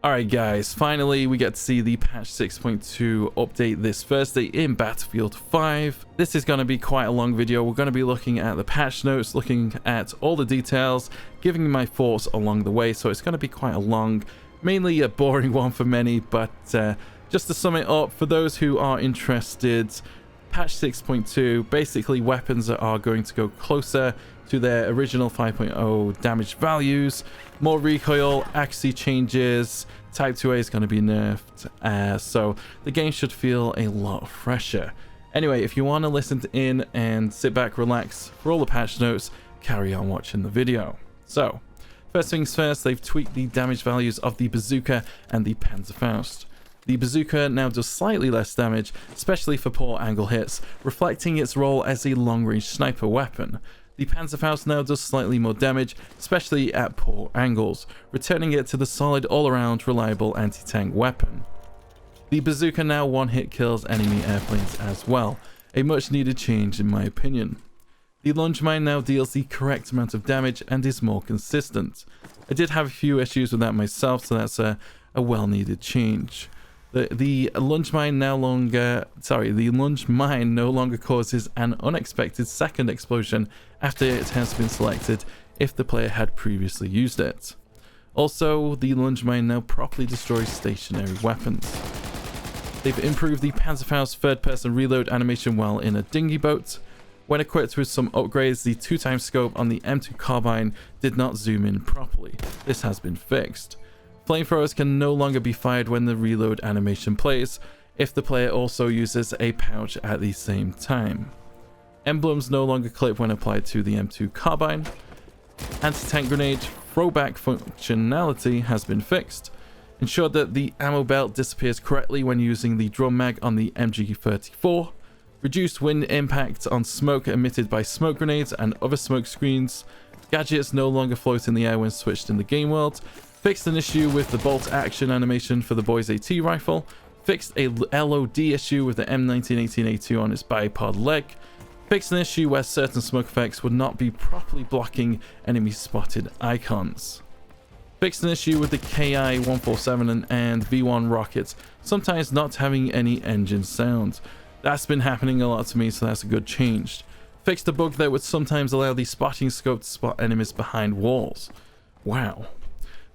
Alright guys, finally we get to see the patch 6.2 update this Thursday in Battlefield 5. This is going to be quite a long video. We're going to be looking at the patch notes, looking at all the details, giving you my thoughts along the way, so it's going to be quite a long, mainly a boring one for many, but just to sum it up, for those who are interested, patch 6.2, basically weapons are going to go closer to their original 5.0 damage values, more recoil, accuracy changes, Type 2A is going to be nerfed, so the game should feel a lot fresher. Anyway, if you want to listen in and sit back, relax for all the patch notes, carry on watching the video. So, first things first, they've tweaked the damage values of the Bazooka and the Panzerfaust. The Bazooka now does slightly less damage, especially for poor angle hits, reflecting its role as a long-range sniper weapon. The Panzerfaust now does slightly more damage, especially at poor angles, returning it to the solid all-around reliable anti-tank weapon. The Bazooka now one-hit kills enemy airplanes as well, a much needed change in my opinion. The Lunge Mine now deals the correct amount of damage and is more consistent. I did have a few issues with that myself, so that's a well-needed change. The Lunge Mine no longer causes an unexpected second explosion after it has been selected if the player had previously used it. Also, the Lunge Mine now properly destroys stationary weapons. They've improved the Panzerfaust third-person reload animation while in a dinghy boat. When equipped with some upgrades, the 2x scope on the M2 carbine did not zoom in properly. This has been fixed. Flamethrowers can no longer be fired when the reload animation plays, if the player also uses a pouch at the same time. Emblems no longer clip when applied to the M2 carbine. Anti-tank grenade throwback functionality has been fixed. Ensure that the ammo belt disappears correctly when using the drum mag on the MG34. Reduced wind impact on smoke emitted by smoke grenades and other smoke screens. Gadgets no longer float in the air when switched in the game world. Fixed an issue with the bolt action animation for the Boys AT rifle. Fixed a LOD issue with the M1918A2 on its bipod leg. Fixed an issue where certain smoke effects would not be properly blocking enemy spotted icons. Fixed an issue with the KI-147 and V1 rockets sometimes not having any engine sound. That's been happening a lot to me, so that's a good change. Fixed a bug that would sometimes allow the spotting scope to spot enemies behind walls. Wow.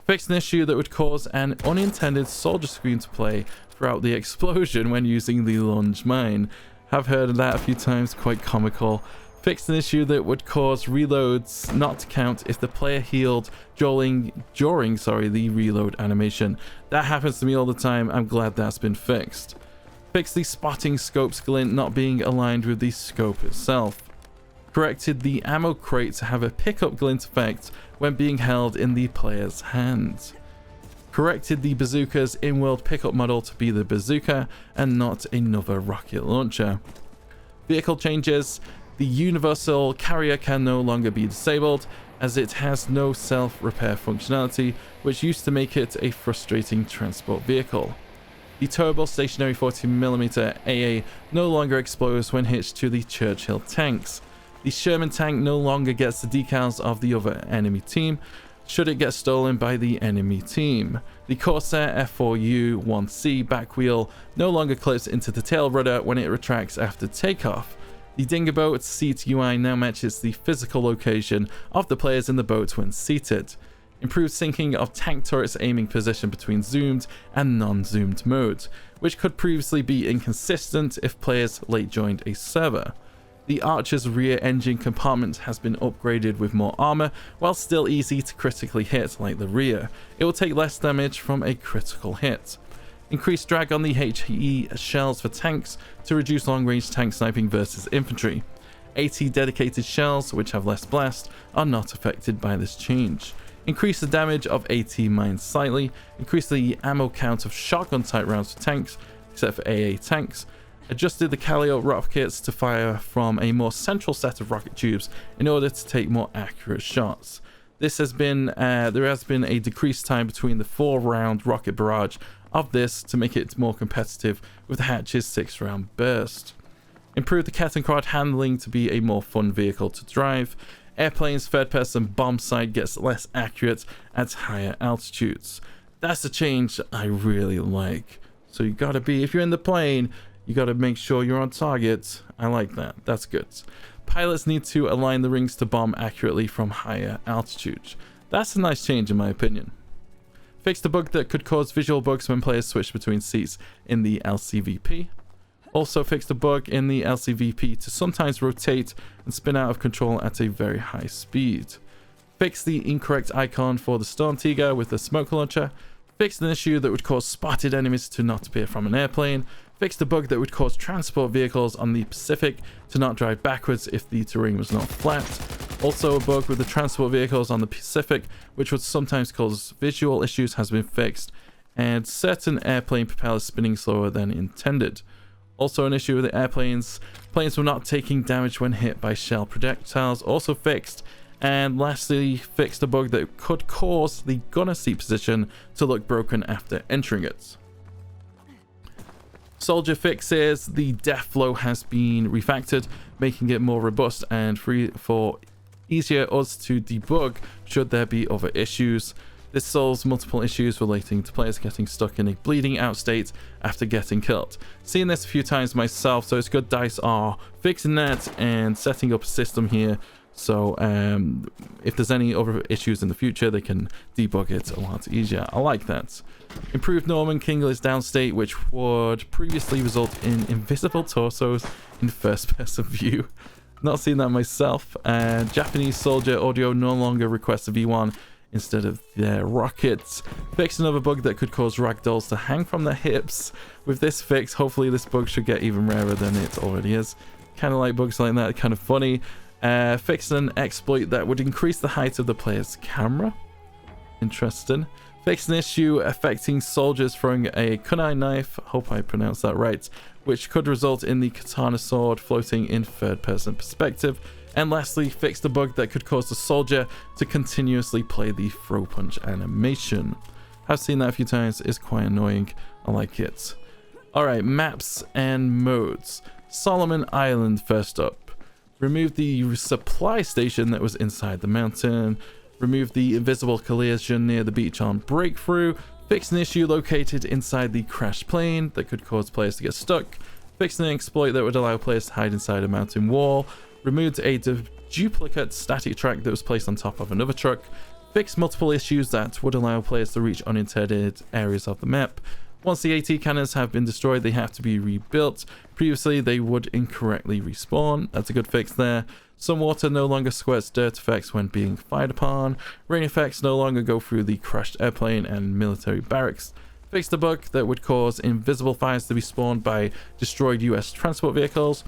Fixed an issue that would cause an unintended soldier screen to play throughout the explosion when using the Lunge Mine. Have heard of that a few times, quite comical. Fixed an issue that would cause reloads not to count if the player healed during the reload animation. That happens to me all the time. I'm glad that's been fixed. Fixed the spotting scope's glint not being aligned with the scope itself. Corrected the ammo crate to have a pickup glint effect when being held in the player's hands. Corrected the Bazooka's in-world pickup model to be the Bazooka and not another rocket launcher. Vehicle changes. The universal carrier can no longer be disabled as it has no self-repair functionality, which used to make it a frustrating transport vehicle. The towable stationary 40mm AA no longer explodes when hitched to the Churchill tanks. The Sherman tank no longer gets the decals of the other enemy team should it get stolen by the enemy team. The Corsair F4U-1C back wheel no longer clips into the tail rudder when it retracts after takeoff. The Dinger Boat seat UI now matches the physical location of the players in the boat when seated. Improved syncing of tank turrets aiming position between zoomed and non-zoomed modes, which could previously be inconsistent if players late joined a server. The Archer's rear engine compartment has been upgraded with more armor, while still easy to critically hit like the rear. It will take less damage from a critical hit. Increased drag on the HE shells for tanks to reduce long-range tank sniping versus infantry. AT dedicated shells, which have less blast, are not affected by this change. Increase the damage of AT mines slightly. Increase the ammo count of shotgun type rounds for tanks, except for AA tanks. Adjusted the Calio rockets to fire from a more central set of rocket tubes in order to take more accurate shots. There has been a decreased time between the 4-round rocket barrage of this to make it more competitive with the Hatch's 6-round burst. Improve the Kettenkrad handling to be a more fun vehicle to drive. Airplane's third-person bomb sight gets less accurate at higher altitudes. That's a change I really like. So you gotta be, if you're in the plane, you gotta make sure you're on target. I like that. That's good. Pilots need to align the rings to bomb accurately from higher altitude. That's a nice change in my opinion. Fixed a bug that could cause visual bugs when players switch between seats in the LCVP. Also fixed a bug in the LCVP to sometimes rotate and spin out of control at a very high speed. Fixed the incorrect icon for the Storm Tiger with the smoke launcher. Fixed an issue that would cause spotted enemies to not appear from an airplane. Fixed a bug that would cause transport vehicles on the Pacific to not drive backwards if the terrain was not flat. Also, a bug with the transport vehicles on the Pacific, which would sometimes cause visual issues, has been fixed, and certain airplane propellers spinning slower than intended. Also, an issue with the airplanes. Planes were not taking damage when hit by shell projectiles, also fixed. And lastly, fixed a bug that could cause the gunner seat position to look broken after entering it. Soldier fixes: the death flow has been refactored, making it more robust and free for easier us to debug should there be other issues. This solves multiple issues relating to players getting stuck in a bleeding out state after getting killed. Seen this a few times myself, so it's good DICE are fixing that and setting up a system here. So if there's any other issues in the future, they can debug it a lot easier. I like that. Improved Norman Kingler's downstate, which would previously result in invisible torsos in first-person view. Not seen that myself. Japanese soldier audio no longer requests a V1 instead of their rockets. Fixed another bug that could cause ragdolls to hang from their hips. With this fix, hopefully this bug should get even rarer than it already is. Kind of like bugs like that, kind of funny. Fixed an exploit that would increase the height of the player's camera. Interesting. Fixed an issue affecting soldiers throwing a kunai knife, hope I pronounced that right, which could result in the katana sword floating in third-person perspective. And lastly, fixed a bug that could cause the soldier to continuously play the throw punch animation. I've seen that a few times, it's quite annoying. I like it. Alright, maps and modes. Solomon Island first up. Remove the supply station that was inside the mountain. Remove the invisible collision near the beach on breakthrough. Fix an issue located inside the crashed plane that could cause players to get stuck. Fix an exploit that would allow players to hide inside a mountain wall. Removed a duplicate static track that was placed on top of another truck. Fix multiple issues that would allow players to reach unintended areas of the map. Once the AT cannons have been destroyed, they have to be rebuilt. Previously, they would incorrectly respawn. That's a good fix there. Some water no longer squirts dirt effects when being fired upon. Rain effects no longer go through the crashed airplane and military barracks. Fixed a bug that would cause invisible fires to be spawned by destroyed US transport vehicles.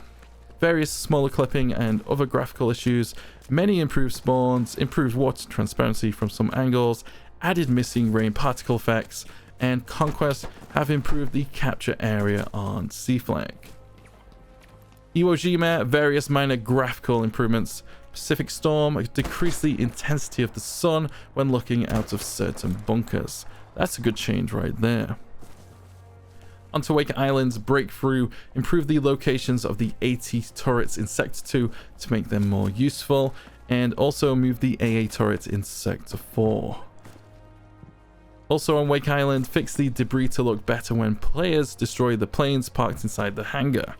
Various smaller clipping and other graphical issues. Many improved spawns, improved water transparency from some angles, added missing rain particle effects, and Conquest have improved the capture area on Sea Flag. Iwo Jima, various minor graphical improvements. Pacific Storm, decrease the intensity of the sun when looking out of certain bunkers. That's a good change right there. Onto Wake Island's breakthrough, improve the locations of the AT turrets in Sector 2 to make them more useful, and also move the AA turret in Sector 4. Also on Wake Island, fix the debris to look better when players destroy the planes parked inside the hangar.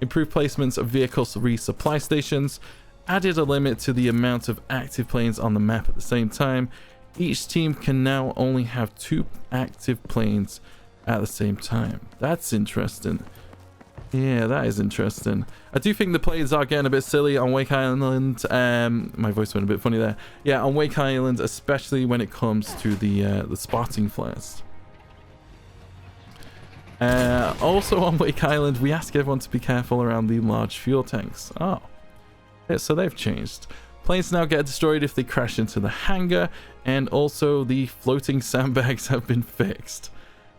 Improve placements of vehicles resupply stations. Added a limit to the amount of active planes on the map at the same time. Each team can now only have 2 active planes at the same time. That's interesting. Yeah, that is interesting. I do think the planes are getting a bit silly on Wake Island. My voice went a bit funny there. Yeah, on Wake Island, especially when it comes to the spotting flares. Also on Wake Island, we ask everyone to be careful around the large fuel tanks. Oh, yeah, so they've changed. Planes now get destroyed if they crash into the hangar, and also the floating sandbags have been fixed.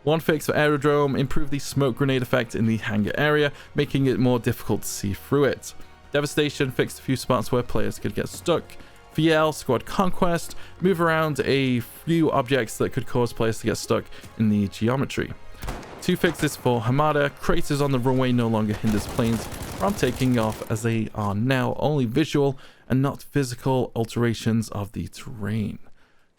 One fix for Aerodrome, improve the smoke grenade effect in the hangar area, making it more difficult to see through it. Devastation fixed a few spots where players could get stuck. For Yale, Squad Conquest, move around a few objects that could cause players to get stuck in the geometry. 2 fixes for Hamada, craters on the runway no longer hinders planes from taking off as they are now only visual and not physical alterations of the terrain.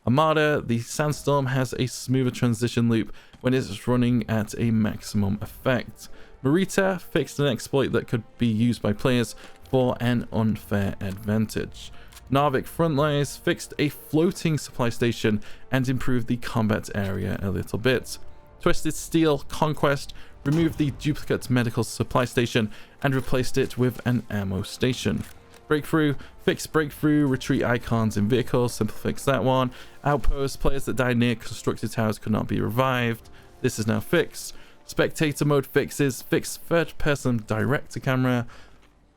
Armada, the Sandstorm has a smoother transition loop when it's running at a maximum effect. Marita fixed an exploit that could be used by players for an unfair advantage. Narvik Frontlines fixed a floating supply station and improved the combat area a little bit. Twisted Steel Conquest removed the duplicate medical supply station and replaced it with an ammo station. Breakthrough fixed breakthrough retreat icons in vehicles, simple fix that one. Outpost, players that died near constructed towers could not be revived. This is now fixed. Spectator mode fixes fixed third person direct to camera,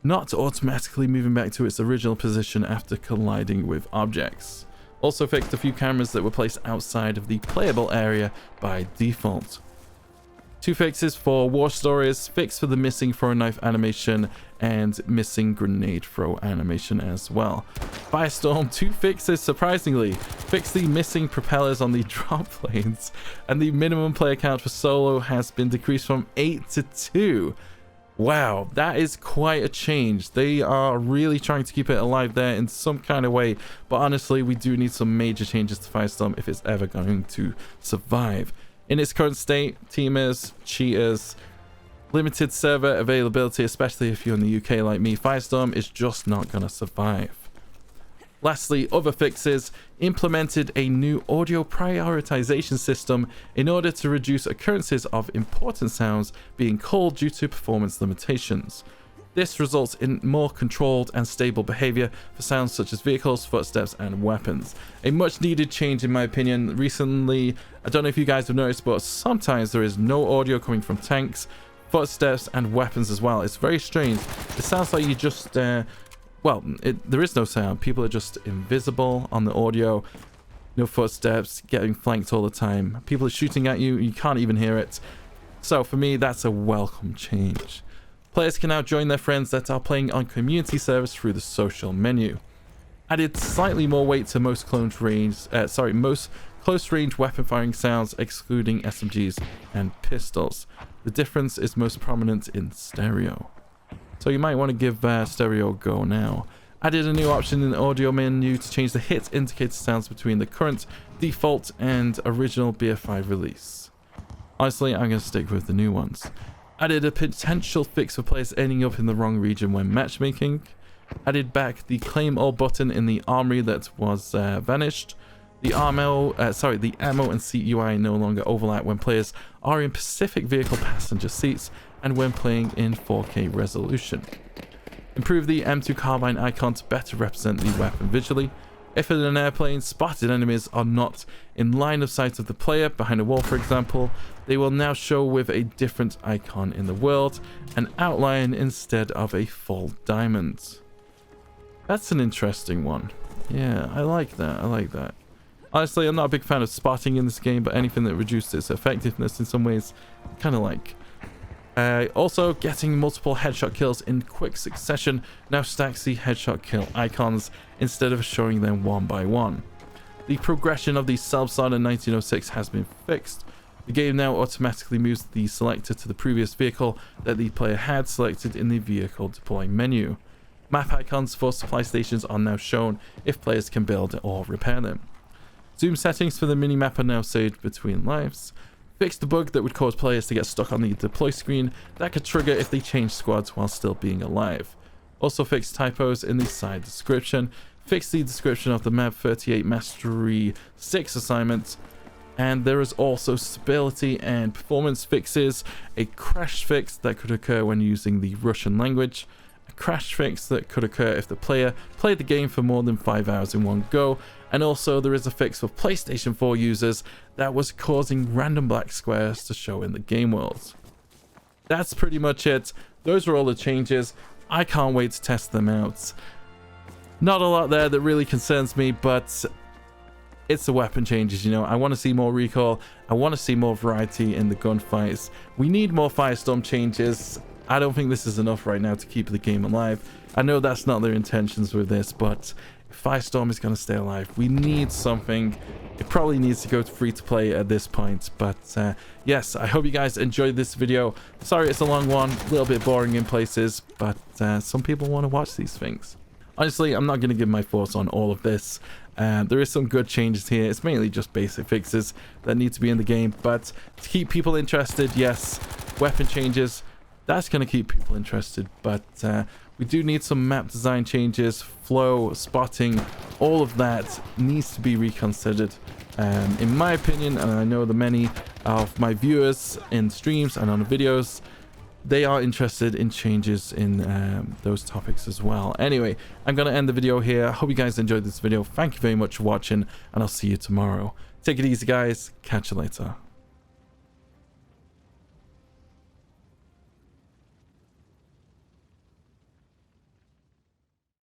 not automatically moving back to its original position after colliding with objects. Also fixed a few cameras that were placed outside of the playable area by default. 2 fixes for war stories, fix for the missing throw knife animation and missing grenade throw animation as well. Firestorm, 2 fixes surprisingly, fix the missing propellers on the drop planes, and the minimum player count for solo has been decreased from 8 to 2. Wow, that is quite a change. They are really trying to keep it alive there in some kind of way, but honestly we do need some major changes to Firestorm if it's ever going to survive. In its current state, teamers, cheaters, limited server availability, especially if you're in the UK like me, Firestorm is just not going to survive. Lastly, other fixes implemented a new audio prioritization system in order to reduce occurrences of important sounds being called due to performance limitations. This results in more controlled and stable behavior for sounds such as vehicles, footsteps, and weapons. A much needed change in my opinion. Recently, I don't know if you guys have noticed, but sometimes there is no audio coming from tanks, footsteps, and weapons as well. It's very strange. It sounds like you just, there is no sound. People are just invisible on the audio. No footsteps, getting flanked all the time. People are shooting at you, you can't even hear it. So for me, that's a welcome change. Players can now join their friends that are playing on community servers through the social menu. Added slightly more weight to most close range weapon firing sounds, excluding SMGs and pistols. The difference is most prominent in stereo. So you might want to give stereo a go now. Added a new option in the audio menu to change the hit indicator sounds between the current, default, and original BF5 release. Honestly, I'm going to stick with the new ones. Added a potential fix for players ending up in the wrong region when matchmaking. Added back the claim all button in the armory that was vanished. The ammo and seat UI no longer overlap when players are in Pacific vehicle passenger seats and when playing in 4K resolution. Improve the M2 carbine icon to better represent the weapon visually. If in an airplane, spotted enemies are not in line of sight of the player, behind a wall for example, they will now show with a different icon in the world, an outline instead of a full diamond. That's an interesting one. Yeah, I like that. Honestly, I'm not a big fan of spotting in this game, but anything that reduces its effectiveness in some ways, I kind of like. Also, getting multiple headshot kills in quick succession now stacks the headshot kill icons instead of showing them one by one. The progression of the self-start in 1906 has been fixed. The game now automatically moves the selector to the previous vehicle that the player had selected in the vehicle deploy menu. Map icons for supply stations are now shown if players can build or repair them. Zoom settings for the minimap are now saved between lives. Fixed the bug that would cause players to get stuck on the deploy screen that could trigger if they change squads while still being alive. Also fixed typos in the side description. Fixed the description of the map 38 Mastery 6 assignment. And there is also stability and performance fixes. A crash fix that could occur when using the Russian language. A crash fix that could occur if the player played the game for more than 5 hours in one go. And also there is a fix for PlayStation 4 users that was causing random black squares to show in the game world. That's pretty much it. Those are all the changes. I can't wait to test them out. Not a lot there that really concerns me, but it's the weapon changes, you know. I want to see more recoil. I want to see more variety in the gunfights. We need more Firestorm changes. I don't think this is enough right now to keep the game alive. I know that's not their intentions with this, but if Firestorm is going to stay alive, we need something. It probably needs to go to free to play at this point, but yes, I hope you guys enjoyed this video. Sorry it's a long one, a little bit boring in places, but some people want to watch these things. Honestly, I'm not going to give my thoughts on all of this. There is some good changes here. It's mainly just basic fixes that need to be in the game, but to keep people interested, yes, weapon changes, that's going to keep people interested, but we do need some map design changes, flow, spotting, all of that needs to be reconsidered. In my opinion, and I know the many of my viewers in streams and on the videos, they are interested in changes in those topics as well. Anyway, I'm going to end the video here. I hope you guys enjoyed this video. Thank you very much for watching, and I'll see you tomorrow. Take it easy, guys. Catch you later.